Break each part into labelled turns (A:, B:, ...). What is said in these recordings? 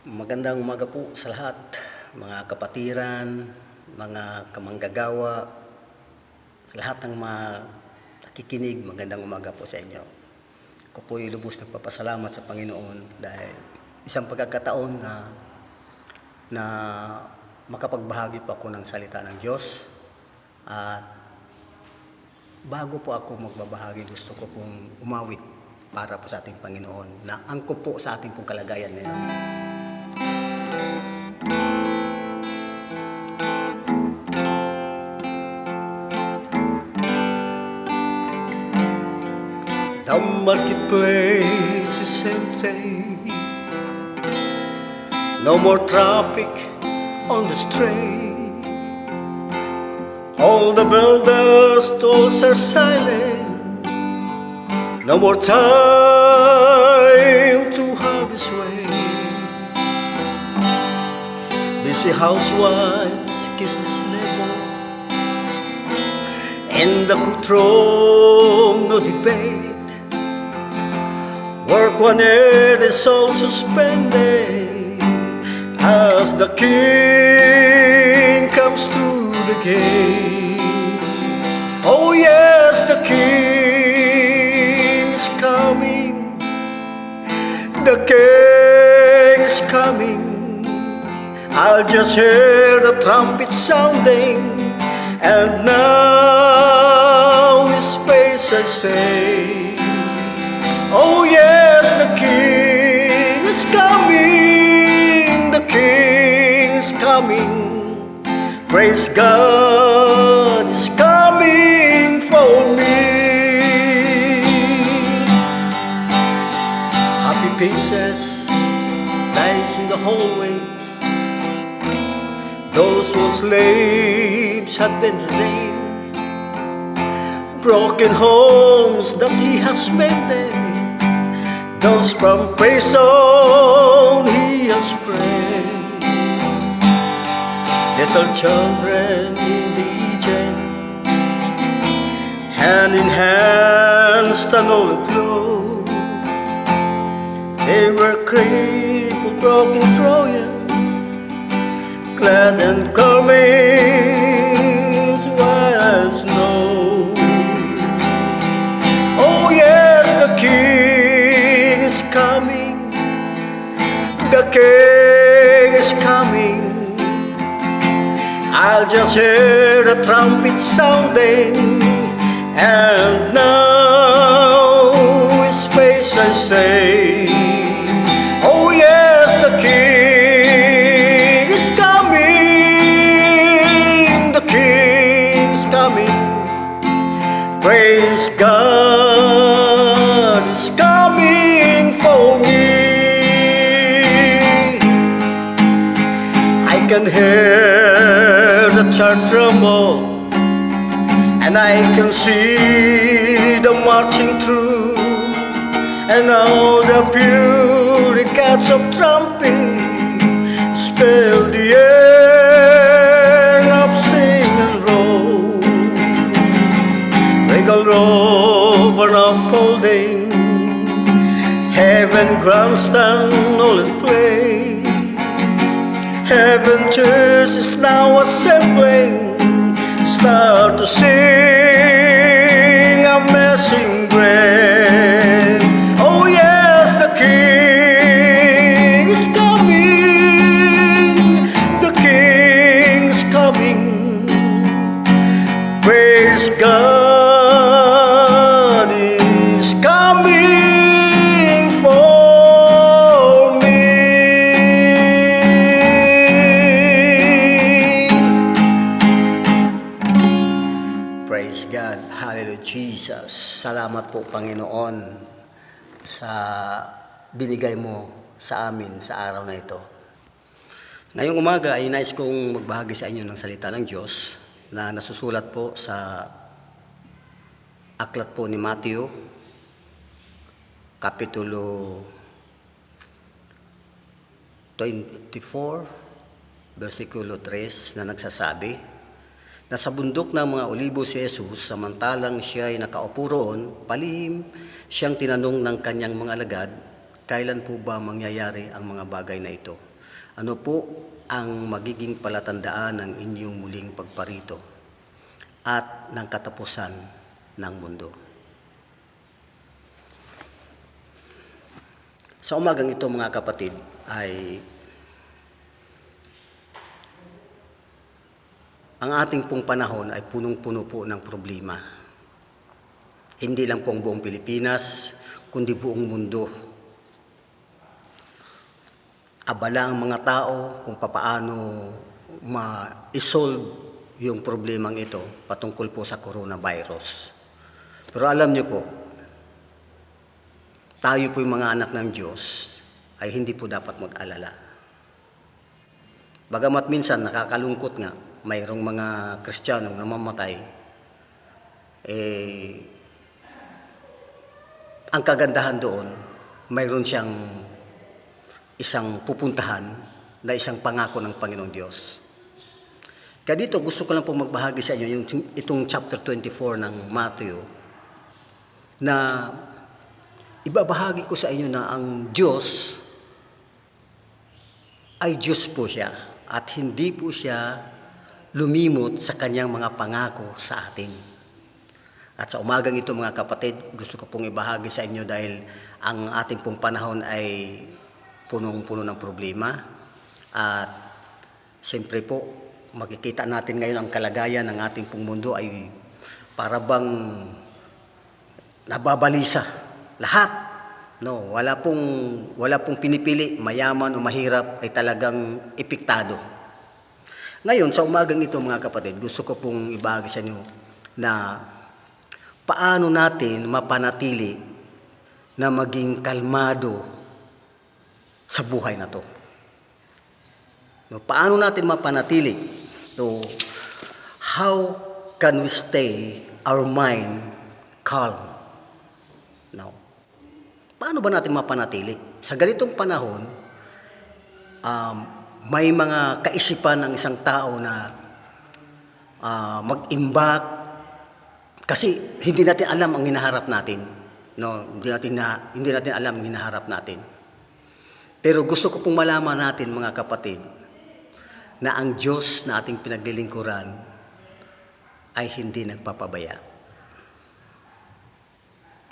A: Magandang umaga po sa lahat, mga kapatiran, mga kamanggagawa, sa lahat ng mga nakikinig, magandang umaga po sa inyo. Ako po ay lubos nagpapasalamat sa Panginoon dahil isang pagkakataon na makapagbahagi po ako ng salita ng Diyos. At bago po ako magbabahagi, gusto ko pong umawit para po sa ating Panginoon na angkop po sa ating pong kalagayan ngayon. The marketplace is empty. No more traffic on the street. All the builders' stalls are silent. No more time to harvest wheat. Busy housewives kiss the slave. In the courtroom, no debate. Work when it is all suspended as the king comes to the gate. Oh yes, the king is coming. The king is coming. I'll just hear the trumpet sounding, and now his face I say. Oh yes, the king is coming. The king is coming. Praise God is coming for me. Happy faces lies in the hallways. Those whose slaves had been redeemed. Broken homes that he has mended. Those from prison he has freed. Little children in the Eden, hand in hand stand all aglow. They were crippled, broken Trojans, glad and coming white as snow. Oh yes, the king is coming. The king is coming. I'll just hear the trumpet sounding, and now his face I say. Oh yes, the king is coming. The king is coming. Praise God is coming for me. I can hear the church rumble, and I can see the marching through, and all the beauty cats of trumpet fill the air of sing and roll. Regal robe are now folding, heaven grandstand all in place. Heaven church is now assembling, start to sing Amazing Grace. Oh yes, the king is coming. The king is coming. Praise God is coming for me. Praise God. Hallelujah, Jesus. Salamat po, Panginoon, sa binigay mo sa amin sa araw na ito. Ngayong umaga ay nais kong magbahagi sa inyo ng salita ng Diyos na nasusulat po sa aklat po ni Matthew, Kapitulo 24, versikulo 3 na nagsasabi na sa bundok ng mga olibo si Jesus, samantalang siya ay nakaupo roon, palihim siyang tinanong ng kanyang mga alagad, kailan po ba mangyayari ang mga bagay na ito? Ano po ang magiging palatandaan ng inyong muling pagparito at ng katapusan ng mundo? Sa umagang ito mga kapatid ay ang ating pong panahon ay punong-puno po ng problema. Hindi lang pong buong Pilipinas, kundi buong mundo. Abala ang mga tao kung papaano ma-solve yung problemang ito patungkol po sa coronavirus. Pero alam niyo po, tayo po yung mga anak ng Diyos ay hindi po dapat mag-alala. Bagamat minsan nakakalungkot nga, mayroong mga Kristiyanong namamatay, ang kagandahan doon, mayroon siyang isang pupuntahan na isang pangako ng Panginoong Diyos. Kaya dito gusto ko lang po magbahagi sa inyo itong chapter 24 ng Matthew na ibabahagi ko sa inyo na ang Diyos ay Diyos po siya at hindi po siya lumimot sa kanyang mga pangako sa atin. At sa umagang ito mga kapatid, gusto ko pong ibahagi sa inyo dahil ang ating pong panahon ay punong-puno ng problema. At siyempre po, makikita natin ngayon ang kalagayan ng ating pong mundo ay para bang nababalisa. Lahat, no, wala pong pinipili, mayaman o mahirap ay talagang epektado. Ngayon, sa umagang ito mga kapatid, gusto ko pong ibahagi sa inyo na paano natin mapanatili na maging kalmado sa buhay na to. No, paano natin mapanatili? No, how can we stay our mind calm? No. Paano ba natin mapanatili? Sa ganitong panahon, may mga kaisipan ng isang tao na mag-imbak kasi hindi natin alam ang hinaharap natin. No, hindi natin alam ang hinaharap natin. Pero gusto ko pong malaman natin mga kapatid na ang Diyos na ating pinaglilingkuran ay hindi nagpapabaya.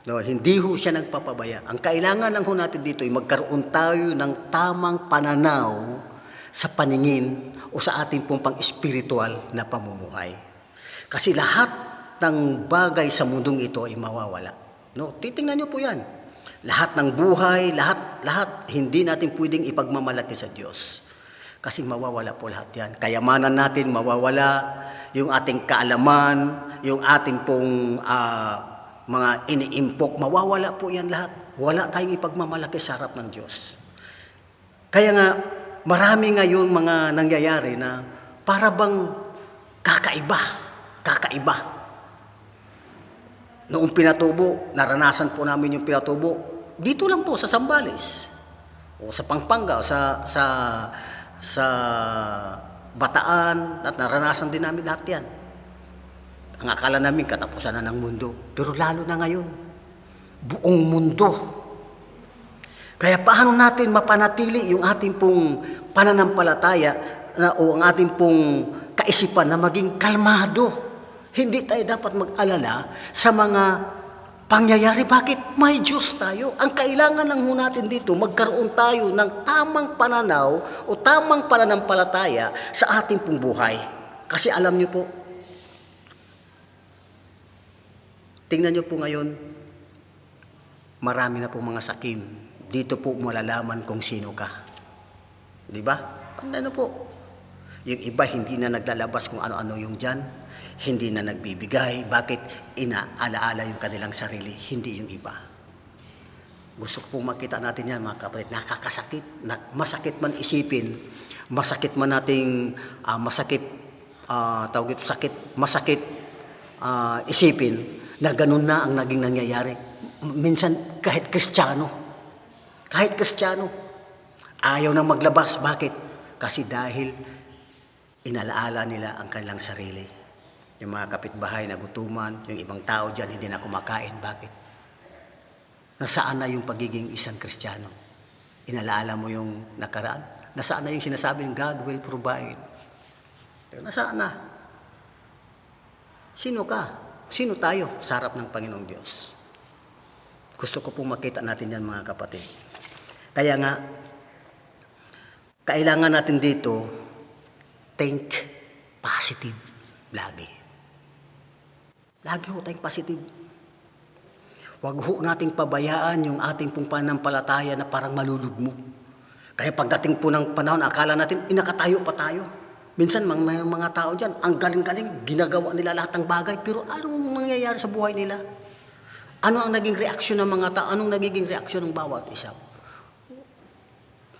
A: No, hindi ho siya nagpapabaya. Ang kailangan lang ho natin dito ay magkaroon tayo ng tamang pananaw sa paningin o sa ating pong pang-espiritual na pamumuhay. Kasi lahat ng bagay sa mundong ito ay mawawala. No, titingnan niyo po 'yan. Lahat ng buhay, lahat hindi natin pwedeng ipagmamalaki sa Diyos. Kasi mawawala po lahat 'yan. Kayamanan natin mawawala, yung ating kaalaman, yung ating pong mga iniimpok, mawawala po 'yan lahat. Wala tayong ipagmamalaki sa harap ng Diyos. Kaya nga marami ngayon mga nangyayari na para bang kakaiba. Noong pinatubo, naranasan po namin yung pinatubo. Dito lang po sa Zambales, o sa Pampanga, o sa Bataan, at naranasan din namin lahat yan. Ang akala namin katapusan na ng mundo, pero lalo na ngayon, buong mundo. Kaya paano natin mapanatili yung ating pong pananampalataya o ang ating pong kaisipan na maging kalmado? Hindi tayo dapat mag-alala sa mga pangyayari. Bakit? May Diyos tayo. Ang kailangan lang natin dito, magkaroon tayo ng tamang pananaw o tamang pananampalataya sa ating pong buhay. Kasi alam niyo po, tingnan niyo po ngayon, marami na po mga sakim. Dito po malalaman kung sino ka. Di ba? Ano po? Yung iba hindi na naglalabas kung ano-ano yung dyan. Hindi na nagbibigay. Bakit? Inaalaala yung kanilang sarili. Hindi yung iba. Gusto ko pong makita natin yan mga kapatid. Nakakasakit. Masakit man isipin. Masakit man nating masakit isipin na ganun na ang naging nangyayari. Minsan kahit Kristiyano. Ayaw na maglabas. Bakit? Kasi dahil inalaala nila ang kanilang sarili. Yung mga kapitbahay na gutuman, yung ibang tao dyan hindi na kumakain. Bakit? Nasaan na yung pagiging isang Kristiyano? Inalaala mo yung nakaraan? Nasaan na yung sinasabing God will provide? Nasaan na? Sino ka? Sino tayo sa harap ng Panginoong Diyos? Gusto ko pong makita natin yan, mga kapatid. Kaya nga, kailangan natin dito, think positive lagi. Lagi ho tayong positive. Huwag ho nating pabayaan yung ating pong pananampalataya na parang malulugmok. Kaya pagdating po ng panahon, akala natin, inakatayo pa tayo. Minsan, may mga tao dyan, ang galing-galing, ginagawa nila lahat ng bagay, pero anong nangyayari sa buhay nila? Ano ang naging reaksyon ng mga tao? Anong nagiging reaksyon ng bawat isa?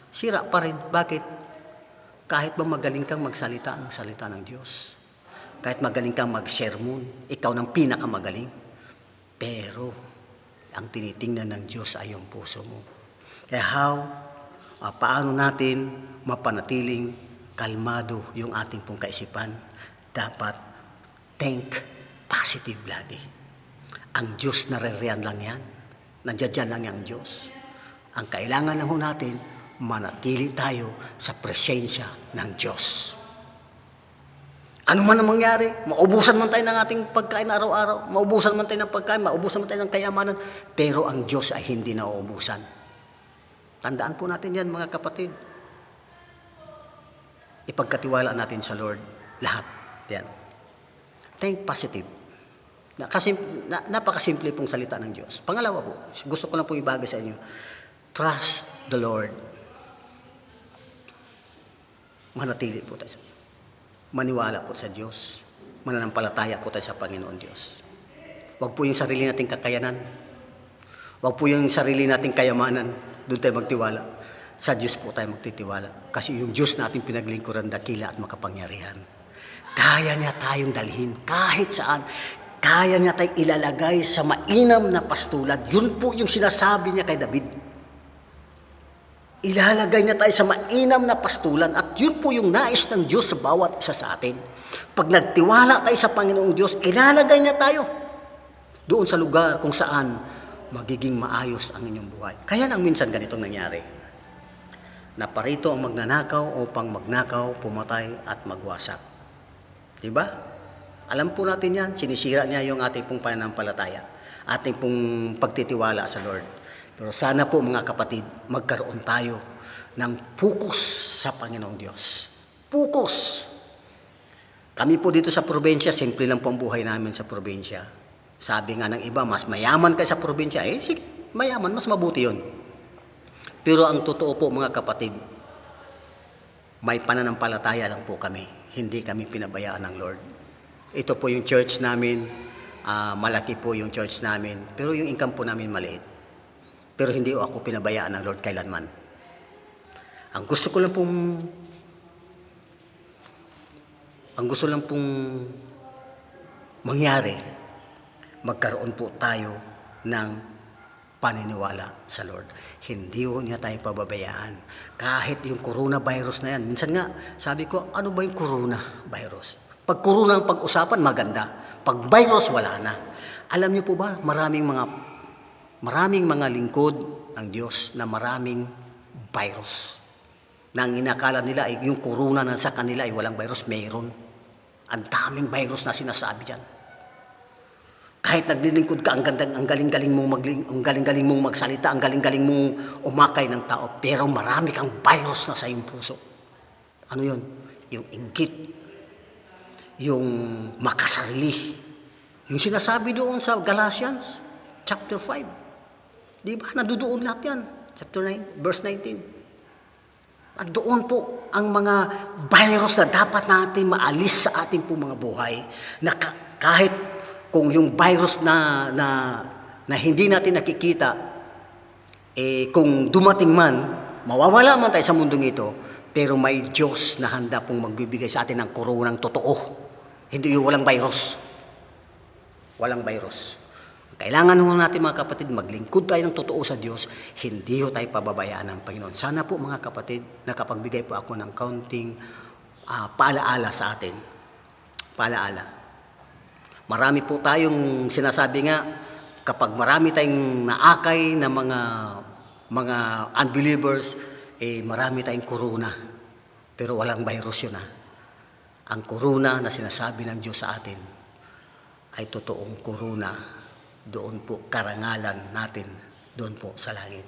A: Sira pa rin. Bakit? Kahit ba magaling kang magsalita ang salita ng Diyos, kahit magaling kang mag-sermon, ikaw ng pinakamagaling, pero ang tinitingnan ng Diyos ay yung puso mo. Kaya paano natin mapanatiling kalmado yung ating pong kaisipan? Dapat think positive lagi. Ang Diyos naririyan lang yan. Nandiyan lang yung Diyos. Ang kailangan lang ho natin, manatili tayo sa presensya ng Diyos. Ano man ang mangyari, maubusan man tayo ng ating pagkain araw-araw, maubusan man tayo ng pagkain, maubusan man tayo ng kayamanan, pero ang Diyos ay hindi nauubusan. Tandaan po natin yan, mga kapatid. Ipagkatiwala natin sa Lord lahat. Yan. Think positive. Napakasimple pong salita ng Diyos. Pangalawa po, gusto ko lang po ibagay sa inyo. Trust the Lord. Manatili po tayo. Maniwala po sa Diyos. Mananampalataya po tayo sa Panginoon Diyos. Huwag po yung sarili nating kakayanan. Huwag po yung sarili nating kayamanan. Doon tayo magtiwala. Sa Diyos po tayo magtitiwala. Kasi yung Diyos natin pinaglingkuran, dakila at makapangyarihan. Kaya niya tayong dalhin kahit saan. Kaya niya tayong ilalagay sa mainam na pastulan. Yun po yung sinasabi niya kay David. Ilalagay niya tayo sa mainam na pastulan. At yun po yung nais ng Diyos sa bawat isa sa atin. Pag nagtiwala tayo sa Panginoong Diyos, ilalagay niya tayo doon sa lugar kung saan magiging maayos ang inyong buhay. Kaya lang minsan ganitong nangyari. Naparito ang magnanakaw upang magnakaw, pumatay at magwasak. Diba? Alam po natin yan, sinisira niya yung ating pong pananampalataya, ating pong pagtitiwala sa Lord. Pero sana po mga kapatid, magkaroon tayo ng focus sa Panginoong Diyos. Focus! Kami po dito sa probinsya, simple lang po ang buhay namin sa probinsya. Sabi nga ng iba, mas mayaman kayo sa probinsya. Sige, mayaman, mas mabuti yun. Pero ang totoo po mga kapatid, may pananampalataya lang po kami. Hindi kami pinabayaan ng Lord. Ito po yung church namin, malaki po yung church namin, pero yung income po namin maliit. Pero hindi ako pinabayaan ng Lord kailanman. Ang gusto lang pong mangyari, magkaroon po tayo ng paniniwala sa Lord. Hindi ho niya tayo pababayaan. Kahit yung coronavirus na yan. Minsan nga, sabi ko, ano ba yung coronavirus? Pag corona ang pag-usapan, maganda. Pag virus, wala na. Alam niyo po ba, maraming mga lingkod ng Diyos na maraming virus. Na ang inakala nila ay yung corona na sa kanila ay walang virus, mayroon. Ang daming virus na sinasabi dyan. Kahit naglilingkod ka, ang galing-galing mong magsalita, ang galing-galing mong umakay ng tao, pero marami kang virus na sa iyong puso. Ano yun? Yung inggit, yung makasarili, yung sinasabi doon sa Galatians, chapter 5. Di ba? Nadudoon lahat yan. Chapter 9, verse 19. At doon po ang mga virus na dapat natin maalis sa ating po mga buhay, na kahit kung yung virus na hindi natin nakikita, kung dumating man, mawawala man tayo sa mundong ito, pero may Diyos na handa pong magbibigay sa atin ng koronang totoo. Hindi yung walang virus. Walang virus. Kailangan natin mga kapatid, maglingkod tayo ng totoo sa Diyos, hindi ho tayo pababayaan ng Panginoon. Sana po mga kapatid, nakapagbigay po ako ng kaunting paalaala sa atin. Paalaala. Marami po tayong sinasabi nga, kapag marami tayong naakay na mga unbelievers, marami tayong korona, pero walang virus yun. Ang korona na sinasabi ng Diyos sa atin ay totoong korona. Doon po karangalan natin, doon po sa langit.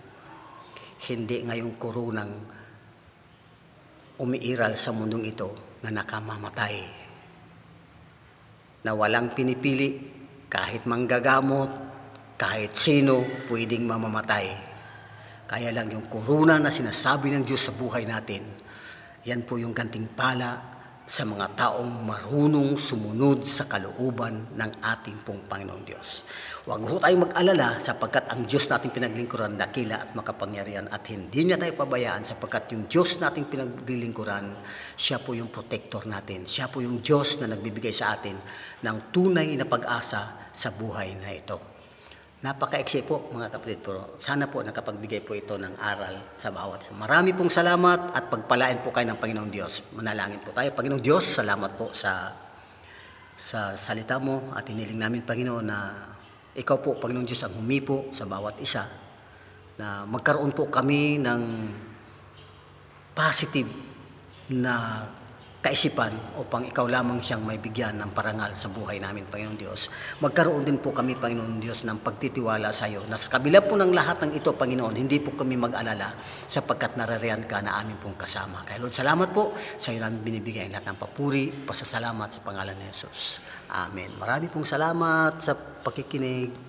A: Hindi ngayong koronang umiiral sa mundong ito na nakamamatay, na walang pinipili, kahit manggagamot, kahit sino pwedeng mamamatay. Kaya lang yung korona na sinasabi ng Diyos sa buhay natin, yan po yung gantimpala sa mga taong marunong sumunod sa kalooban ng ating pong Panginoong Diyos. Huwag ho tayong mag-alala sapagkat ang Diyos nating pinaglingkuran dakila at makapangyarihan at hindi niya tayo pabayaan sapagkat yung Diyos nating pinaglilingkuran, siya po yung protector natin. Siya po yung Diyos na nagbibigay sa atin ng tunay na pag-asa sa buhay na ito. Napaka-eksi po mga kapatid, pero sana po nakapagbigay po ito ng aral sa bawat. Marami pong salamat at pagpalain po kayo ng Panginoong Diyos. Manalangin po tayo. Panginoong Diyos, salamat po sa salita mo at hiniling namin, Panginoon, na ikaw po, Panginoong Diyos, ang humipo sa bawat isa, na magkaroon po kami ng positive na kaisipan upang ikaw lamang siyang may bigyan ng parangal sa buhay namin, Panginoon Diyos. Magkaroon din po kami, Panginoon Diyos, ng pagtitiwala sa iyo na sa kabila po ng lahat ng ito, Panginoon, hindi po kami mag-alala sapagkat narariyan ka na amin pong kasama. Kaya Lord, salamat po sa iyo namin binibigay lahat ng papuri, pasasalamat sa pangalan ni Jesus. Amen. Marami pong salamat sa pakikinig.